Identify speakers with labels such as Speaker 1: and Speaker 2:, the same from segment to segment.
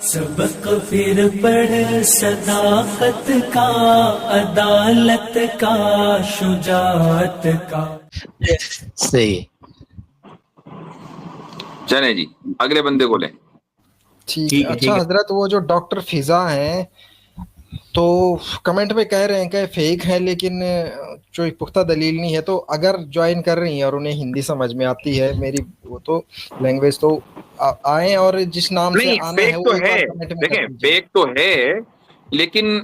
Speaker 1: सबक फिर पढ़ सदाकत का, अदालत का, शुजाअत का।
Speaker 2: सही।
Speaker 3: चले जी, अगले बंदे को लें।
Speaker 4: ठीक है। अच्छा हजरत, वो जो डॉक्टर फिजा हैं तो कमेंट पे कह रहे हैं कि फेक है, लेकिन जो एक पुख्ता दलील नहीं है। तो अगर ज्वाइन कर रही हैं और उन्हें हिंदी समझ में आती है मेरी वो तो लैंग्वेज, तो आए और जिस नाम से
Speaker 3: नहीं,
Speaker 4: आना
Speaker 3: फेक
Speaker 4: है
Speaker 3: तो
Speaker 4: वो एक
Speaker 3: है,
Speaker 4: बार कमेंट में कर
Speaker 3: देखें
Speaker 4: दीजिए।
Speaker 3: फेक तो है, लेकिन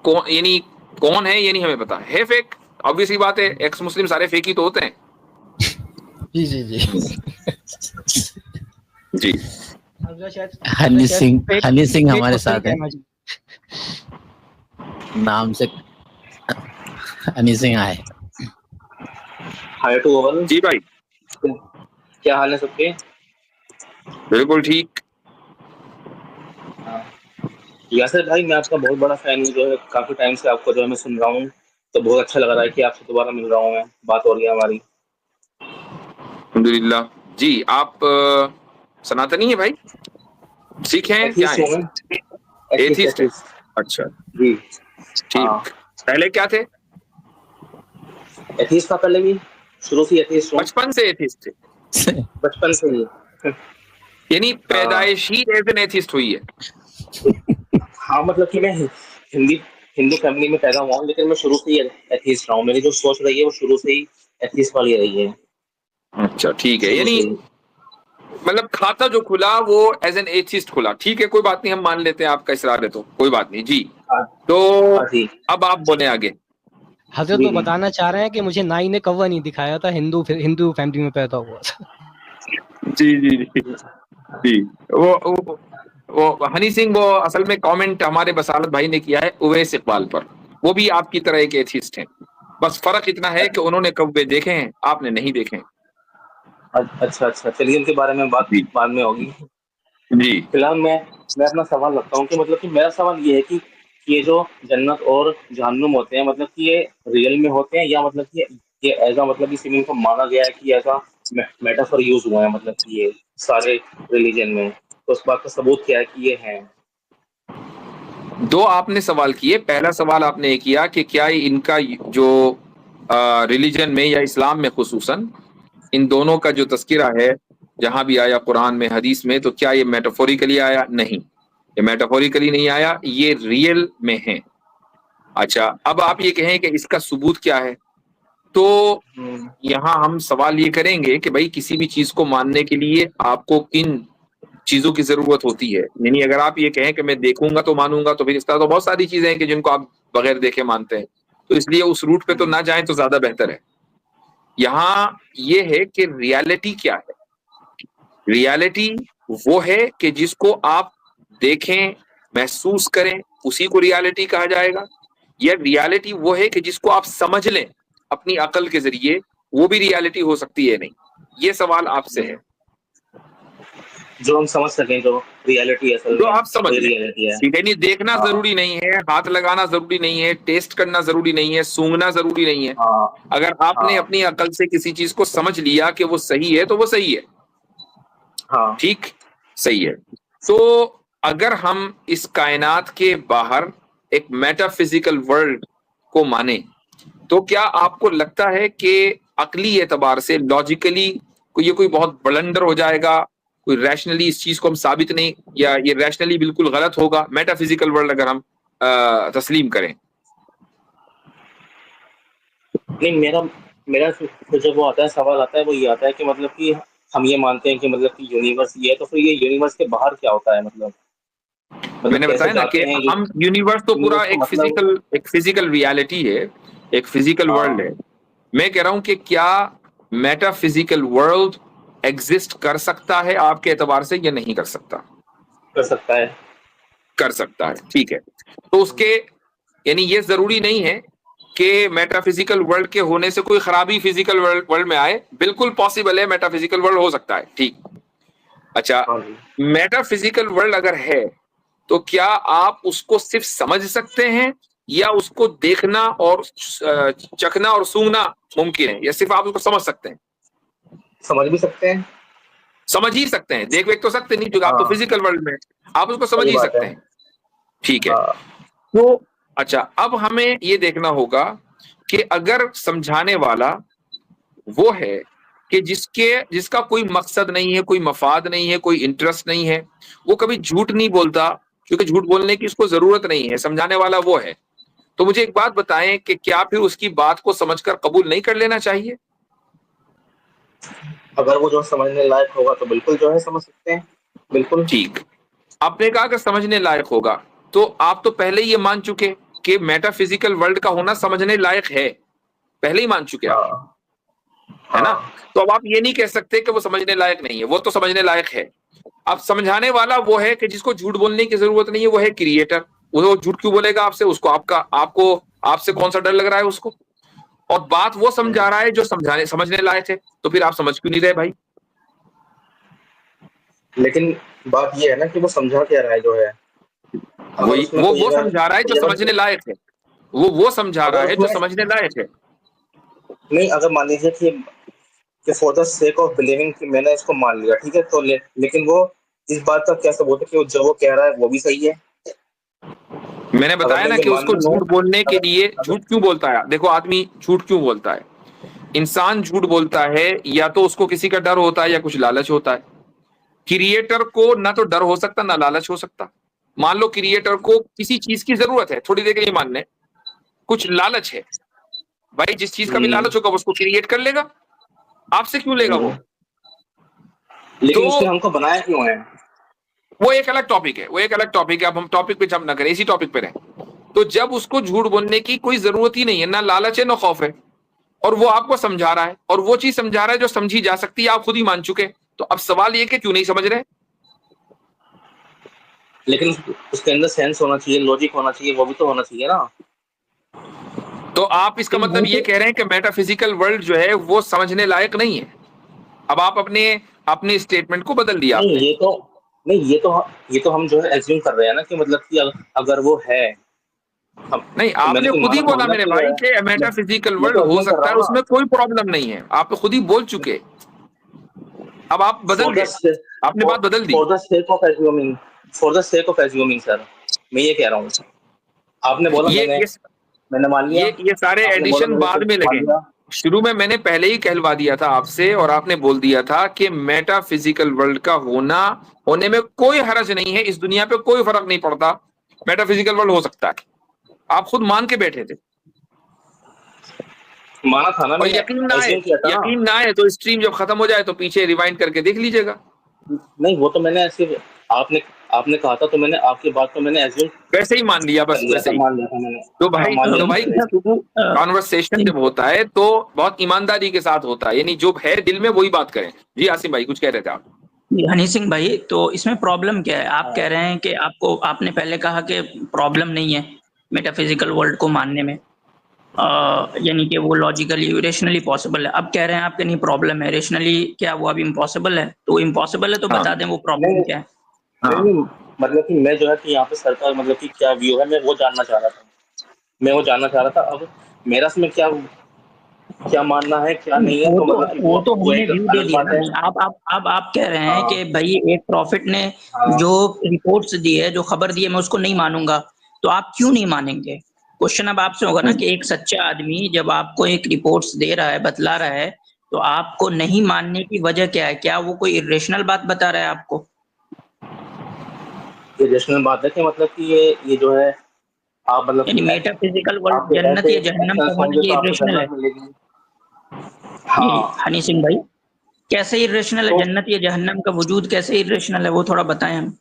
Speaker 3: कौन, यानी कौन है ये नहीं हमें पता है। फेक ऑब्वियस ही बात है, एक्स मुस्लिम सारे फेक ही तो होते हैं।
Speaker 4: जी जी जी
Speaker 3: जी।
Speaker 2: हनी सिंह हमारे साथ है, नाम से हनी सिंह आए।
Speaker 5: हाय टू ऑल।
Speaker 3: जी भाई,
Speaker 5: क्या हाल है सबके?
Speaker 3: बिल्कुल ठीक।
Speaker 5: यासिर भाई, मैं आपका बहुत बड़ा फैन हूँ, जो है काफी टाइम से आपको जो है मैं सुन रहा हूँ, तो बहुत अच्छा लग रहा है कि आपसे दोबारा मिल रहा हूँ मैं, बात हो रही है हमारी।
Speaker 3: अल्हम्दुलिल्लाह। जी, आप सनातनी है भाई, सिख हैं, क्या
Speaker 5: एथीस्ट
Speaker 3: है?
Speaker 5: हूँ मैं, एथीस्ट
Speaker 3: एथिस्ट है।
Speaker 5: एथीस्ट।
Speaker 3: अच्छा,
Speaker 5: जी हाँ,
Speaker 3: ठीक। पहले क्या थे?
Speaker 5: एथीस्ट था पहले भी, शुरू से एथीस्ट हूँ,
Speaker 3: बचपन से एथिस्ट थे,
Speaker 5: बचपन से ही।
Speaker 3: यानी पैदाइश ही एज एन एथिस्ट हुई है।
Speaker 5: हाँ मतलब कि मैं हिंदी हिंदू फैमिली में पैदा हुआ हूँ, लेकिन मैं शुरू से ही एथीस्ट रहा हूँ। मेरी जो सोच रही है वो शुरू से ही एथीस्ट वाली रही है,
Speaker 3: अच्छा ठीक है,
Speaker 5: शुरू
Speaker 3: यानी
Speaker 5: से ही।
Speaker 3: मतलब खाता जो खुला वो एज एन एथिस्ट खुला। ठीक है, कोई बात नहीं, हम मान लेते हैं आपका इसरार है तो कोई बात नहीं जी।
Speaker 5: हाँ
Speaker 3: तो
Speaker 5: हाँ जी
Speaker 3: अब आप बोले आगे।
Speaker 6: हजरत
Speaker 5: जी
Speaker 6: तो
Speaker 5: जी।
Speaker 6: बताना चाह रहे हैं कि मुझे नाई ने कौवा नहीं दिखाया था, हिंदू फैमिली में पैदा हुआ था।
Speaker 3: जी जी जी जी। वो हनी सिंह, वो असल में कमेंट हमारे बसालत भाई ने किया है उवैस इकबाल पर। वो भी आपकी तरह एक एथिस्ट हैं, बस फर्क इतना है कि उन्होंने कौवे देखे हैं, आपने नहीं देखे हैं।
Speaker 5: अच्छा अच्छा, चलिए उनके बारे में बात
Speaker 3: जी
Speaker 5: बाद में होगी।
Speaker 3: जी।
Speaker 5: फिलहाल मैं अपना सवाल रखता हूँ कि मतलब कि मेरा सवाल ये है कि ये जो जन्नत और जहन्नुम होते हैं, मतलब कि ये रियल में होते हैं, या मतलब कि ये ऐसा मतलब कि सिर्फ इनको माना गया है कि ऐसा मेटाफर यूज हुआ है, मतलब कि ये सारे रिलीजन में, तो उस बात का सबूत क्या है कि ये है?
Speaker 3: दो आपने सवाल किए। पहला सवाल आपने ये किया कि क्या इनका जो रिलीजन में या इस्लाम में खुसूसन इन दोनों का जो तस्किरा है जहां भी आया कुरान में हदीस में, तो क्या ये मेटाफोरिकली आया? नहीं, ये मेटाफोरिकली नहीं आया, ये रियल में है। अच्छा, अब आप ये कहें कि इसका सबूत क्या है, तो यहाँ हम सवाल ये करेंगे कि भाई किसी भी चीज को मानने के लिए आपको किन चीजों की जरूरत होती है। यानी अगर आप ये कहें कि मैं देखूंगा तो मानूंगा, तो फिर इस तरह तो बहुत सारी चीजें हैं कि जिनको आप बगैर देखे मानते हैं, तो इसलिए उस रूट पे तो ना जाएं तो ज्यादा बेहतर है। यहाँ ये है कि रियलिटी क्या है। रियलिटी वो है कि जिसको आप देखें, महसूस करें, उसी को रियलिटी कहा जाएगा। या रियलिटी वो है कि जिसको आप समझ लें अपनी अकल के जरिए, वो भी रियलिटी हो सकती है? नहीं, ये सवाल आपसे है।
Speaker 5: जो हम समझ सकें, जो रियलिटी असल
Speaker 3: जो
Speaker 5: में
Speaker 3: आप समझ
Speaker 5: वही
Speaker 3: लें,
Speaker 5: रियलिटी है।
Speaker 3: ठीक है। नहीं, देखना
Speaker 5: हाँ
Speaker 3: जरूरी नहीं है, हाथ लगाना जरूरी नहीं है, टेस्ट करना जरूरी नहीं है, सूंघना जरूरी नहीं है।
Speaker 5: हाँ
Speaker 3: अगर आपने
Speaker 5: हाँ
Speaker 3: अपनी अकल से किसी चीज को समझ लिया कि वो सही है, तो वो सही है।
Speaker 5: हाँ।
Speaker 3: ठीक, सही है। तो अगर हम इस कायनात के बाहर एक मेटाफिजिकल वर्ल्ड को माने, तो क्या आपको लगता है कि अकली एतबार से, लॉजिकली, ये कोई बहुत ब्लंडर हो जाएगा? कोई रैशनली इस चीज को हम साबित नहीं, या ये रैशनली बिल्कुल गलत होगा मेटाफिजिकल वर्ल्ड अगर हम तस्लीम करें?
Speaker 5: नहीं, मेरा मेरा फिर जब वो आता है, सवाल आता है, वो ये आता है कि मतलब कि हम ये मानते हैं कि मतलब कि यूनिवर्स ये है, तो फिर ये यूनिवर्स के बाहर क्या होता है? मतलब
Speaker 3: मैंने
Speaker 5: कैसे
Speaker 3: बताया ना कि
Speaker 5: जाते हैं
Speaker 3: हम यूनिवर्स तो पूरा
Speaker 5: यूनिवर्स का मतलब?
Speaker 3: एक फिजिकल रियलिटी है, एक फिजिकल वर्ल्ड
Speaker 5: हाँ,
Speaker 3: है। मैं कह रहा हूं कि क्या मेटाफिजिकल वर्ल्ड एग्जिस्ट कर सकता है आपके एतबार से, या नहीं कर सकता?
Speaker 5: कर सकता है।
Speaker 3: कर सकता है, ठीक है। तो उसके, यानी ये जरूरी नहीं है कि मेटाफिजिकल वर्ल्ड के होने से कोई खराबी फिजिकल वर्ल्ड में आए। बिल्कुल पॉसिबल है, मेटाफिजिकल वर्ल्ड हो सकता है, ठीक। अच्छा,
Speaker 5: हाँ जी।
Speaker 3: मेटाफिजिकल वर्ल्ड अगर है, तो क्या आप उसको सिर्फ समझ सकते हैं, या उसको देखना और चखना और सूंघना मुमकिन है, या सिर्फ आप उसको समझ सकते हैं?
Speaker 5: समझ भी सकते हैं।
Speaker 3: समझ ही सकते हैं, देख वेख तो सकते नहीं, क्योंकि आप तो
Speaker 5: हाँ।
Speaker 3: फिजिकल वर्ल्ड में आप उसको समझ
Speaker 5: सही
Speaker 3: ही
Speaker 5: बात
Speaker 3: सकते
Speaker 5: है।
Speaker 3: हैं। ठीक है,
Speaker 5: हाँ।
Speaker 3: तो अच्छा, अब हमें ये देखना होगा कि अगर समझाने वाला वो है कि जिसका कोई मकसद नहीं है, कोई मफाद नहीं है, कोई इंटरेस्ट नहीं है, वो कभी झूठ नहीं बोलता, क्योंकि झूठ बोलने की उसको जरूरत नहीं है, समझाने वाला वो है, तो मुझे एक बात बताएं कि क्या फिर उसकी बात को समझकर कबूल नहीं कर लेना चाहिए?
Speaker 5: अगर वो जो समझने लायक होगा तो बिल्कुल जो है समझ सकते हैं, बिल्कुल।
Speaker 3: ठीक, आपने कहा कि समझने लायक होगा, तो आप तो पहले ही ये मान चुके कि मेटाफिजिकल वर्ल्ड का होना समझने लायक है, पहले ही मान चुके आप,
Speaker 5: हाँ।
Speaker 3: है ना?
Speaker 5: हाँ।
Speaker 3: तो अब आप ये नहीं कह सकते कि वो समझने लायक नहीं है, वो तो समझने लायक है। अब समझाने वाला वो है कि जिसको झूठ बोलने की जरूरत नहीं है, वो है क्रिएटर। वो झूठ क्यों बोलेगा आपसे? उसको आपको आपसे कौन सा डर लग रहा है उसको? और बात वो समझा रहा है जो समझने लायक है, तो फिर आप समझ क्यों नहीं रहे भाई?
Speaker 5: लेकिन बात ये है ना कि वो समझा क्या रहा है जो है, अगर
Speaker 3: वही
Speaker 5: उसमें
Speaker 3: वो समझा रहा है जो समझने लायक है, वो समझा रहा
Speaker 5: अगर
Speaker 3: है जो
Speaker 5: उसमें
Speaker 3: समझने लायक है।
Speaker 5: नहीं, अगर मान लीजिए कि for the sake of believing कि मैंने इसको मान लिया, ठीक है, तो लेकिन वो इस बात का क्या सबूत है कि वो जो वो कह रहा है वो भी सही है?
Speaker 3: मैंने
Speaker 5: अगर
Speaker 3: बताया
Speaker 5: मैं
Speaker 3: ना
Speaker 5: ये
Speaker 3: कि
Speaker 5: मान
Speaker 3: उसको
Speaker 5: लूं,
Speaker 3: झूठ बोलने के
Speaker 5: अगर
Speaker 3: लिए,
Speaker 5: अगर
Speaker 3: झूठ क्यों बोलता है? देखो, आदमी झूठ क्यों बोलता है? इंसान झूठ बोलता है या तो उसको किसी का डर होता है या कुछ लालच होता है। क्रिएटर को ना तो डर हो सकता ना लालच हो सकता। मान लो क्रिएटर को किसी चीज की जरूरत है, थोड़ी देर के लिए मान लें, कुछ लालच है, भाई जिस चीज का भी
Speaker 5: हम्म,
Speaker 3: लालच होगा वो उसको क्रिएट कर लेगा, आपसे क्यों लेगा वो?
Speaker 5: लेकिन उसने
Speaker 3: तो
Speaker 5: हमको बनाया क्यों है?
Speaker 3: वो एक अलग टॉपिक है, वो एक अलग टॉपिक है, अब हम टॉपिक पे जंप ना करें, इसी टॉपिक पे रहें। तो जब उसको झूठ बोलने की कोई जरूरत ही नहीं है, ना लालच है ना खौफ है, और वो आपको समझा रहा है, और वो चीज समझा रहा है जो समझी जा सकती है, आप खुद ही मान चुके, तो अब सवाल ये कि क्यों नहीं समझ रहे?
Speaker 5: लेकिन उसके अंदर सेंस होना चाहिए, लॉजिक होना चाहिए, वो भी तो होना चाहिए ना।
Speaker 3: तो आप इसका मतलब ये कह रहे हैं कि मेटाफिजिकल वर्ल्ड जो है वो समझने लायक नहीं है? अब आप अपने अपने स्टेटमेंट को बदल दिया
Speaker 5: नहीं,
Speaker 3: आपने।
Speaker 5: ये तो हम जो है एज्यूम कर रहे हैं ना कि मतलब कि अगर वो है, हम
Speaker 3: नहीं,
Speaker 5: तो मैंने
Speaker 3: आपने
Speaker 5: तो
Speaker 3: खुद ही
Speaker 5: माना थोड़ी
Speaker 3: बोला
Speaker 5: ना
Speaker 3: मेरे
Speaker 5: कि वो
Speaker 3: भाई
Speaker 5: है।
Speaker 3: कि
Speaker 5: मैं
Speaker 3: मेटाफिजिकल
Speaker 5: मैं
Speaker 3: वर्ल्ड
Speaker 5: तो
Speaker 3: हो
Speaker 5: एज्यूम कर
Speaker 3: सकता
Speaker 5: रहा
Speaker 3: है,
Speaker 5: हूँ ना।
Speaker 3: उसमें कोई प्रॉब्लम नहीं है, आप तो खुद ही बोल चुके, अब आप बदल
Speaker 5: फॉर द
Speaker 3: गए, आपने बात बदल दी।
Speaker 5: For the sake of assuming, for the sake of assuming sir, मैं ये कह रहा हूँ। आपने बोला
Speaker 3: ये
Speaker 5: मैंने
Speaker 3: ये
Speaker 5: मैंने मान लिया,
Speaker 3: ये सारे
Speaker 5: आपने बोला
Speaker 3: एडिशन
Speaker 5: मैंने
Speaker 3: बाद
Speaker 5: सिर्फ
Speaker 3: में
Speaker 5: मान
Speaker 3: लगे हैं।
Speaker 5: लिया।
Speaker 3: शुरू में मैंने पहले ही कहलवा दिया था आपसे, और आपने बोल दिया था कि मेटाफिजिकल वर्ल्ड का होने में कोई हर्ज नहीं है, इस दुनिया पे कोई फर्क नहीं पड़ता, मेटाफिजिकल वर्ल्ड हो सकता है, आप खुद मान के बैठे थे।
Speaker 5: माना था ना
Speaker 3: और
Speaker 5: मैंने, एज्यूम किया था ना।
Speaker 3: यकीन ना आए तो स्ट्रीम जब खत्म हो जाए तो पीछे रिवाइंड करके देख लीजिएगा।
Speaker 5: नहीं, वो तो मैंने ऐसे, आपने आपने कहा था तो मैंने आपकी बात को मैंने एज्यूम
Speaker 3: वैसे ही मान लिया,
Speaker 5: कर
Speaker 3: बस
Speaker 5: लिया
Speaker 3: वैसे
Speaker 5: था,
Speaker 3: ही।
Speaker 5: मान लिया था मैंने।
Speaker 3: तो
Speaker 5: हाँ,
Speaker 3: भाई
Speaker 5: मान लिया
Speaker 3: तो
Speaker 5: था
Speaker 3: भाई
Speaker 5: मैंने।
Speaker 3: कॉन्वर्सेशन जब होता है तो बहुत ईमानदारी के साथ होता है, यानी जो है दिल में वही बात करें। जी आसिम भाई कुछ कह रहे थे आप?
Speaker 7: हनी सिंह भाई, तो इसमें प्रॉब्लम क्या है? आप कह रहे हैं कि आपने पहले कहा कि प्रॉब्लम नहीं है मेटाफिजिकल वर्ल्ड को मानने में, यानी कि वो लॉजिकली रेशनली पॉसिबल है। अब कह रहे हैं आपके नहीं प्रॉब्लम है, रेशनली क्या वो अब इम्पॉसिबल है? तो इम्पॉसिबल है तो
Speaker 3: हाँ
Speaker 7: बता दें वो
Speaker 5: नहीं
Speaker 7: प्रॉब्लम क्या है।
Speaker 5: नहीं
Speaker 3: हाँ,
Speaker 5: नहीं, मतलब कि मैं जो है कि यहाँ पे सरकार मतलब कि क्या व्यू है, मैं वो जानना चाह रहा था। मैं वो जानना चाह रहा था। अब मेरा इसमें क्या क्या मानना है क्या नहीं है, तो मतलब कि
Speaker 7: वो तो
Speaker 5: वो
Speaker 7: हमने
Speaker 5: एक
Speaker 7: व्यू दे
Speaker 5: अलग
Speaker 7: दिया
Speaker 5: बात
Speaker 7: ना।
Speaker 5: है।
Speaker 7: नहीं, आप कह रहे हैं कि
Speaker 5: हाँ।
Speaker 7: भाई एक प्रॉफिट ने
Speaker 5: हाँ।
Speaker 7: जो रिपोर्ट्स दी है, जो खबर दी है, मैं उसको नहीं मानूंगा। तो आप क्यों नहीं मानेंगे? क्वेश्चन अब आपसे होगा ना कि एक सच्चा आदमी जब आपको एक रिपोर्ट्स दे रहा है, बतला रहा है, तो आपको नहीं मानने की वजह क्या है? क्या वो कोई इरेशनल बात बता रहा है आपको?
Speaker 5: ये रैशनल बात है कि मतलब कि ये जो है, आप मतलब
Speaker 7: यानी
Speaker 5: कि
Speaker 7: मेटाफिजिकल वर्ल्ड,
Speaker 5: आपके
Speaker 7: जन्नत
Speaker 5: ऐसे
Speaker 7: या जहन्नम का
Speaker 5: एक्शंस
Speaker 7: होना
Speaker 5: होंगे
Speaker 7: ये
Speaker 5: तो आपको
Speaker 7: इरेशनल है?
Speaker 5: जन्नत मिलेगी।
Speaker 7: जी
Speaker 5: हाँ।
Speaker 7: हनी सिंह भाई, कैसे इरेशनल है?
Speaker 5: तो
Speaker 7: जन्नत या जहन्नम का वजूद कैसे इरेशनल है, वो थोड़ा बताएं हम।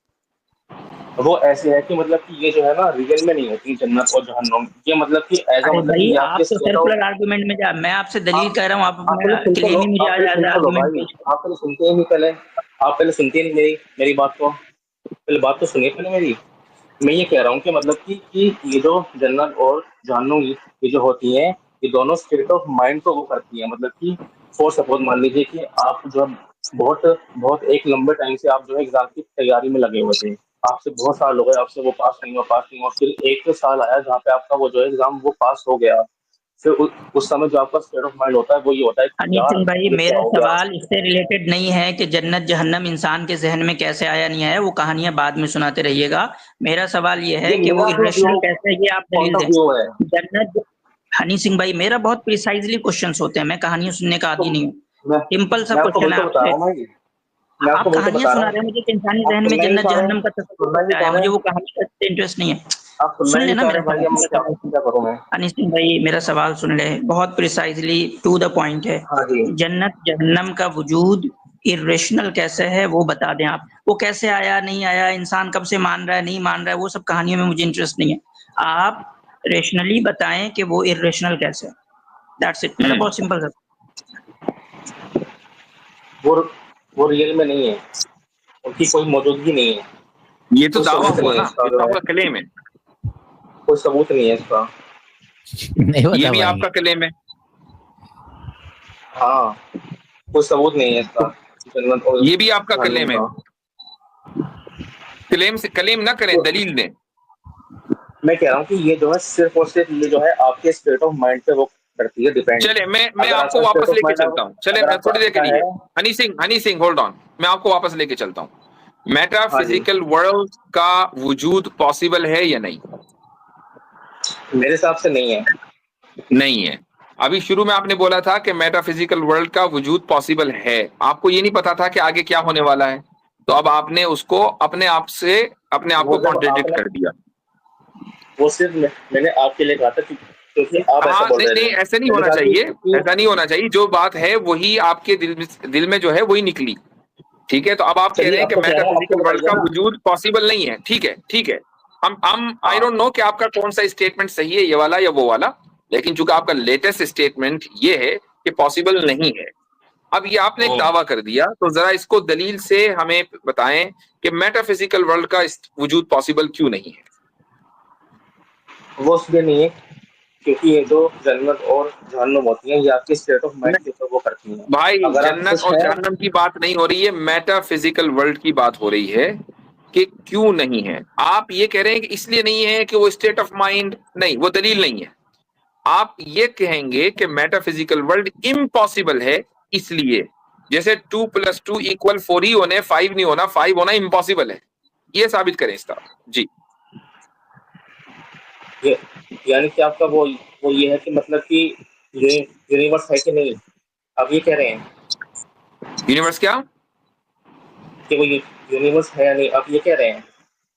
Speaker 5: वो ऐसे है कि मतलब कि ये जो है ना रियल में नहीं होती जन्नत और जहन्नुम, ये मतलब कि ऐसा
Speaker 7: अरे
Speaker 5: मतलब
Speaker 7: भाई,
Speaker 5: कि ये आपके
Speaker 7: आप तो
Speaker 5: स्टेट ऑफ।
Speaker 7: सर्कुलर आर्गुमेंट में जा, मैं आपसे दलील
Speaker 5: आप
Speaker 7: कह रहा हूँ, आप
Speaker 5: आप पहले
Speaker 7: अपना
Speaker 5: सुनते लो,
Speaker 7: क्लेम ही मुझे
Speaker 5: आप
Speaker 7: आज
Speaker 5: पहले
Speaker 7: एज
Speaker 5: सुनते लो
Speaker 7: आर्गुमेंट
Speaker 5: भाई,
Speaker 7: पेश कर।
Speaker 5: आप पहले सुनते ही नहीं, पहले आप पहले सुनते ही नहीं मेरी मेरी बात को, पहले बात तो सुनिए पहले मेरी। मैं ये कह रहा हूँ कि मतलब कि ये जो जन्नत और जहन्नुम ये जो होती हैं, ये दोनों स्टेट ऑफ माइंड को वो करती हैं। मतलब कि फॉर सपोज मान लीजिए कि आप जो है बहुत बहुत एक लंबे टाइम से आप जो है एग्जाम की तैयारी में लगे हुए थे, आपसे बहुत साल हो गए, आपसे वो पास नहीं हुआ, फिर एक साल आया जहाँ पे आपका वो जो है एग्जाम वो पास हो गया। फिर उस समय जो आपका स्टेट ऑफ माइंड होता है वो ये होता है कि
Speaker 7: अनिल
Speaker 5: यार
Speaker 7: सिंह भाई,
Speaker 5: ये क्या
Speaker 7: मेरा
Speaker 5: हो गया।
Speaker 7: सवाल इससे रिलेटेड नहीं है कि जन्नत जहन्नम इंसान के जहन में कैसे आया नहीं आया, वो कहानियां बाद में सुनाते रहिएगा। मेरा सवाल ये है
Speaker 5: ये
Speaker 7: कि वो
Speaker 5: मेरा जो
Speaker 7: इरेशनल कैसे है, ये आप
Speaker 5: पॉइंट
Speaker 7: दलील
Speaker 5: ऑफ
Speaker 7: दें।
Speaker 5: व्यू है।
Speaker 7: जन्नत, हनी सिंह भाई, मेरा बहुत प्रिसाइजली क्वेश्चंस होते हैं, मैं कहानियां सुनने का
Speaker 5: तो
Speaker 7: आदी नहीं हूँ।
Speaker 5: मैं
Speaker 7: सिंपल सा
Speaker 5: मैं आपको
Speaker 7: क्वेश्चन
Speaker 5: वही
Speaker 7: है
Speaker 5: तो बता
Speaker 7: आपसे।
Speaker 5: रहा हूँ भाई, मैं आपको
Speaker 7: आप
Speaker 5: वही तो
Speaker 7: कहानियां
Speaker 5: बता रहा
Speaker 7: सुना
Speaker 5: हूँ।
Speaker 7: रहे हैं मुझे कि इंसानी
Speaker 5: आप
Speaker 7: जहन में
Speaker 5: सुनना ही नहीं
Speaker 7: जन्नत
Speaker 5: चाह रहे,
Speaker 7: जहन्नम का तस्वीर
Speaker 5: सुनना ही नहीं
Speaker 7: कैसे आया,
Speaker 5: चाह
Speaker 7: मुझे
Speaker 5: रहे,
Speaker 7: वो कहानी का इंटरेस्ट नहीं है।
Speaker 5: आप सुनना
Speaker 7: सुन
Speaker 5: ही नहीं
Speaker 7: लेना
Speaker 5: चाह
Speaker 7: मेरा
Speaker 5: रहे भाई,
Speaker 7: सवाल,
Speaker 5: अब मैं
Speaker 7: मेरा सवाल सुन।
Speaker 5: क्या करूँ मैं।
Speaker 7: अनिस सिंह भाई, मेरा सवाल सुन ले, बहुत प्रिसाइजली टू द पॉइंट है।
Speaker 5: हाँ जी।
Speaker 7: जन्नत जहन्नम का वजूद इरेशनल कैसे है वो बता दें आप। वो कैसे आया नहीं आया, इंसान कब से मान रहा है नहीं मान रहा है, वो सब कहानियों में मुझे इंटरेस्ट नहीं है। आप रेशनली बताएं कि वो इरेशनल कैसे है। दैट्स इट, मेरा बहुत सिंपल है।
Speaker 5: वो वो रियल में नहीं है, उनकी कोई मौजूदगी नहीं है,
Speaker 3: ये तो
Speaker 5: कोई
Speaker 3: दावा
Speaker 5: सबूत
Speaker 3: हुआ
Speaker 5: नहीं है
Speaker 3: ना,
Speaker 5: इसका
Speaker 3: ये
Speaker 5: जो
Speaker 3: तो
Speaker 5: है,
Speaker 3: आपका क्लेम है।
Speaker 5: कोई सबूत नहीं है इसका।
Speaker 2: नहीं
Speaker 3: ये
Speaker 2: बता
Speaker 3: भी
Speaker 2: पाएंगे।
Speaker 3: आपका क्लेम है।
Speaker 5: हाँ, कोई सबूत नहीं है इसका, जन्नत और
Speaker 3: ये भी आपका
Speaker 5: जहन्नुम
Speaker 3: क्लेम है।
Speaker 5: का।
Speaker 3: क्लेम से क्लेम ना करें,
Speaker 5: तो
Speaker 3: दलील दें।
Speaker 5: मैं कह रहा हूँ कि ये जो है सिर्फ और सिर्फ ये जो है आपके स्टेट ऑफ माइंड पे वो करती है डिपेंड।
Speaker 3: चले मैं
Speaker 5: अगर
Speaker 3: आपको
Speaker 5: आपका स्टेट
Speaker 3: वापस
Speaker 5: ऑफ
Speaker 3: लेके
Speaker 5: माइंड,
Speaker 3: चलता हूँ, चले
Speaker 5: अगर
Speaker 3: मैं
Speaker 5: आपका
Speaker 3: थोड़ी देर के
Speaker 5: अच्छा
Speaker 3: लिए।
Speaker 5: है।
Speaker 3: हनी सिंह होल्ड ऑन, मैं आपको वापस लेके चलता हूँ।
Speaker 5: हाँ जी।
Speaker 3: मेटाफिजिकल वर्ल्ड का वजूद पॉसिबल है या नहीं?
Speaker 5: मेरे हिसाब से नहीं है।
Speaker 3: नहीं है। अभी शुरू में आपने बोला था कि मेटाफिजिकल वर्ल्ड का वजूद पॉसिबल है, आपको ये नहीं पता था कि आगे क्या होने वाला है, तो अब आपने उसको अपने आप
Speaker 5: वो
Speaker 3: को
Speaker 5: जब
Speaker 3: कॉन्ट्रडिक्ट
Speaker 5: आपने,
Speaker 3: कर दिया।
Speaker 5: वो सिर्फ मैंने आपके लिए कहा था क्योंकि आप ऐसा
Speaker 3: हाँ,
Speaker 5: बोल
Speaker 3: नहीं
Speaker 5: रहे
Speaker 3: नहीं,
Speaker 5: थे।
Speaker 3: ऐसा नहीं
Speaker 5: मैंने
Speaker 3: होना
Speaker 5: कहा
Speaker 3: चाहिए,
Speaker 5: कि
Speaker 3: ऐसा नहीं होना चाहिए। जो बात है वही आपके दिल में जो है वही निकली। ठीक है, तो अब आप कह रहे
Speaker 5: चलिए
Speaker 3: हैं
Speaker 5: अब
Speaker 3: कि
Speaker 5: तो कह रहा हूँ, आपको
Speaker 3: मेटाफिजिकल वर्ल्ड
Speaker 5: बताइए
Speaker 3: का
Speaker 5: ना।
Speaker 3: वजूद पॉसिबल नहीं है। ठीक है, ठीक है। हम आई
Speaker 5: हाँ
Speaker 3: डोंट नो कि आपका कौन सा स्टेटमेंट सही है, ये वाला या वो वाला, लेकिन चूंकि आपका लेटेस्ट स्टेटमेंट ये है कि पॉसिबल नहीं है, अब ये आपने एक दावा कर दिया, तो जरा इसको दलील से हमें बताएं कि मेटाफिजिकल वर्ल्ड का वजूद पॉसिबल क्यों नहीं है।
Speaker 5: वो इसलिए नहीं है क्योंकि ये जो जन्नत और जहन्नुम होती है ये आपके स्टेट ऑफ माइंड के ऊपर वो करती हैं।
Speaker 3: भाई,
Speaker 5: अगर आप
Speaker 3: जन्नत
Speaker 5: खुश
Speaker 3: और
Speaker 5: हैं,
Speaker 3: जहन्नम की बात नहीं हो रही है, मेटाफिजिकल वर्ल्ड की बात हो रही है कि क्यों नहीं है। आप ये कह रहे हैं कि इसलिए नहीं है कि वो स्टेट ऑफ माइंड, नहीं, वो दलील नहीं है। आप ये कहेंगे कि मेटाफिजिकल वर्ल्ड इम्पॉसिबल है, इसलिए जैसे 2 + 2 = 4 ही होने, 5 नहीं होना, 5 होना इम्पॉसिबल है, ये साबित करें इस तरह जी।
Speaker 5: यानी कि आपका वो ये है कि मतलब कि ये यूनिवर्स है कि नहीं, आप ये कह रहे हैं
Speaker 3: यूनिवर्स क्या?
Speaker 5: कि वो यूनिवर्स है या नहीं, आप ये कह रहे हैं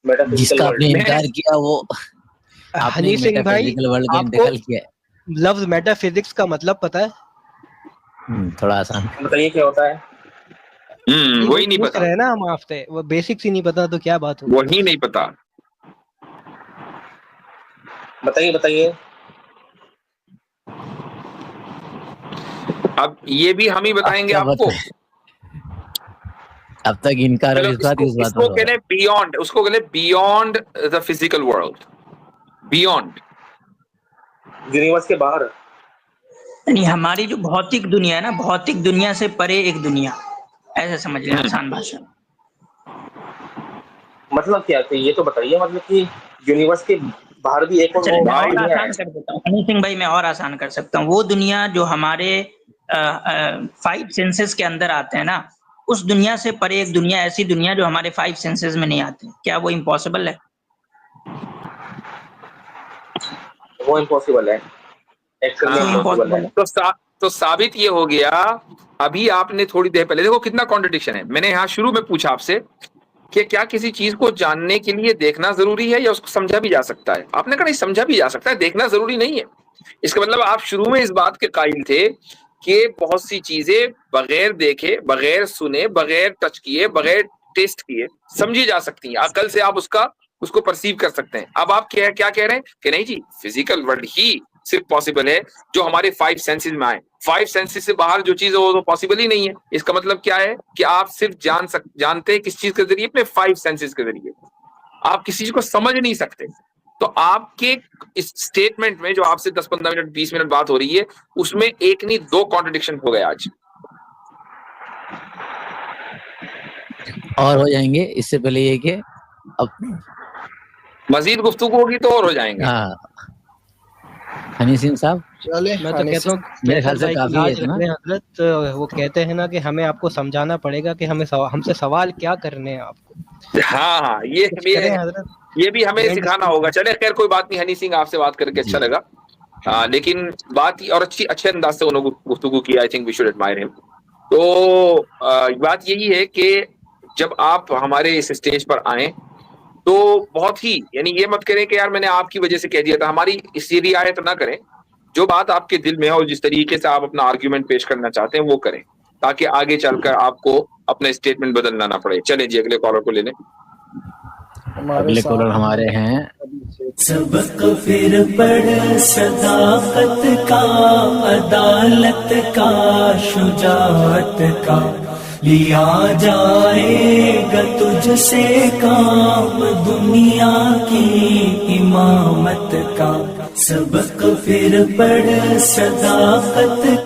Speaker 5: मेटाफिजिकल
Speaker 2: जिसका आपने
Speaker 5: वर्ल्ड।
Speaker 3: मैं
Speaker 2: इनकार किया वो आपने
Speaker 6: हनी सिंह भाई,
Speaker 2: मेटाफिजिकल वर्ल्ड का
Speaker 6: आपको
Speaker 2: इंतकाल किया है।
Speaker 6: लफ्ज मेटाफिजिक्स का मतलब पता है?
Speaker 2: थोड़ा आसान।
Speaker 5: बताइए क्या होता है।
Speaker 3: वही नहीं
Speaker 6: पूछ
Speaker 3: पता,
Speaker 6: रहे हैं ना हम आपसे, वो बेसिक्स ही नहीं पता तो क्या बात होगी।
Speaker 3: वही नहीं पता।
Speaker 5: बताइए बताइए।
Speaker 3: अब ये भी हम ही
Speaker 2: अब
Speaker 3: बताएंगे
Speaker 2: क्या
Speaker 3: आपको।
Speaker 2: बताएं? अब तक इनकार
Speaker 3: चलो
Speaker 2: इस बात
Speaker 3: इसको
Speaker 2: पर हो
Speaker 3: कहने बियॉन्ड, उसको कहने beyond the physical world, beyond
Speaker 5: universe के बाहर।
Speaker 7: यानी हमारी जो भौतिक दुनिया है ना, भौतिक दुनिया से परे एक दुनिया, ऐसे समझ लें आसान भाषा में।
Speaker 5: मतलब क्या है ये तो बताइए, मतलब कि यूनिवर्स के बाहर भी एक और
Speaker 7: चलिए मैं
Speaker 3: भाई
Speaker 7: और
Speaker 5: दुनिया है।
Speaker 7: आसान कर देता हूँ हनी सिंह भाई, मैं और आसान कर सकता हूँ। वो दुनिया जो हमारे 5 सेंसेस के अंदर आते हैं ना, उस दुनिया से परे एक दुनिया, ऐसी दुनिया जो हमारे 5 सेंसेस में नहीं आती, क्या वो इम्पॉसिबल है?
Speaker 5: वो इम्पॉसिबल है, एक्चुअल में
Speaker 7: क्यों
Speaker 5: इम्पॉसिबल है।
Speaker 7: इम्पॉसिबल है?
Speaker 3: तो साबित ये हो गया। अभी आपने थोड़ी देर पहले, देखो कितना कॉन्ट्रडिक्शन है। मैंने यहाँ शुरू में पूछा आपसे कि क्या किसी चीज को जानने के लिए देखना जरूरी है या उसको समझा भी जा सकता है, आपने कहा नहीं, समझा भी जा सकता है, देखना जरूरी नहीं है। इसका मतलब आप शुरू में इस बात के कायल थे कि बहुत सी चीजें बगैर देखे, बगैर सुने, बगैर टच किए, बगैर टेस्ट किए समझी जा सकती हैं, अकल से आप उसको परसीव कर सकते हैं। अब आप क्या कह रहे हैं कि नहीं जी, फिजिकल वर्ल्ड ही सिर्फ पॉसिबल है जो हमारे 5 सेंसेस में आए, 5 सेंसेस से बाहर जो चीज है वो तो पॉसिबल ही नहीं है। इसका मतलब क्या है कि आप सिर्फ जानते हैं किस चीज के जरिए, अपने 5 सेंसेस के जरिए, आप किसी चीज को समझ नहीं सकते। तो आपके इस स्टेटमेंट में जो आपसे 10-15 मिनट 20 मिनट बात हो रही है, उसमें एक नहीं 2 कॉन्ट्रडिक्शन हो गए आज,
Speaker 2: और हो जाएंगे। इससे पहले ये कि अब
Speaker 3: मजीद गुफ्तगू होगी तो और हो जाएंगे।
Speaker 2: हाँ, हनी सिंह साहब,
Speaker 4: चले
Speaker 6: मैं तो कहता हूँ
Speaker 2: मेरे ख्याल से
Speaker 6: भाई की
Speaker 2: काफी
Speaker 6: लाज
Speaker 2: है
Speaker 6: रख
Speaker 2: ना।
Speaker 6: लें हजरत। वो कहते हैं ना कि हमें आपको समझाना पड़ेगा कि हमें हमसे सवाल क्या करने हैं आपको।
Speaker 3: हाँ हाँ,
Speaker 6: कुछ करें हजरत।
Speaker 3: ये भी हमें
Speaker 6: Mind
Speaker 3: सिखाना
Speaker 6: speak
Speaker 3: होगा। चले खैर कोई बात नहीं, हनी सिंह आपसे बात करके अच्छा
Speaker 2: जी।
Speaker 3: लगा। लेकिन बात और अच्छे अंदाज से उन्होंने गुफ्तगू की। I think we should admire him. तो बात यही है कि जब आप हमारे इस स्टेज पर आए तो बहुत ही, यानी ये मत करें कि यार मैंने आपकी वजह से कह दिया था, हमारी इसलिए रियायत ना करें। जो बात आपके दिल में है और जिस तरीके से आप अपना आर्ग्यूमेंट पेश करना चाहते हैं वो करें, ताकि आगे चलकर आपको अपना स्टेटमेंट बदलना ना पड़े। चलें जी, अगले कॉलर को ले लें।
Speaker 4: हमारे
Speaker 2: अगले कॉलर
Speaker 4: साथ
Speaker 2: हमारे हैं
Speaker 1: सबक फिर पढ़ सदाकत का, अदालत का, शुजाअत का, लिया जाएगा तुझसे काम दुनिया की इमामत का। सबक फिर पढ़ सदाकत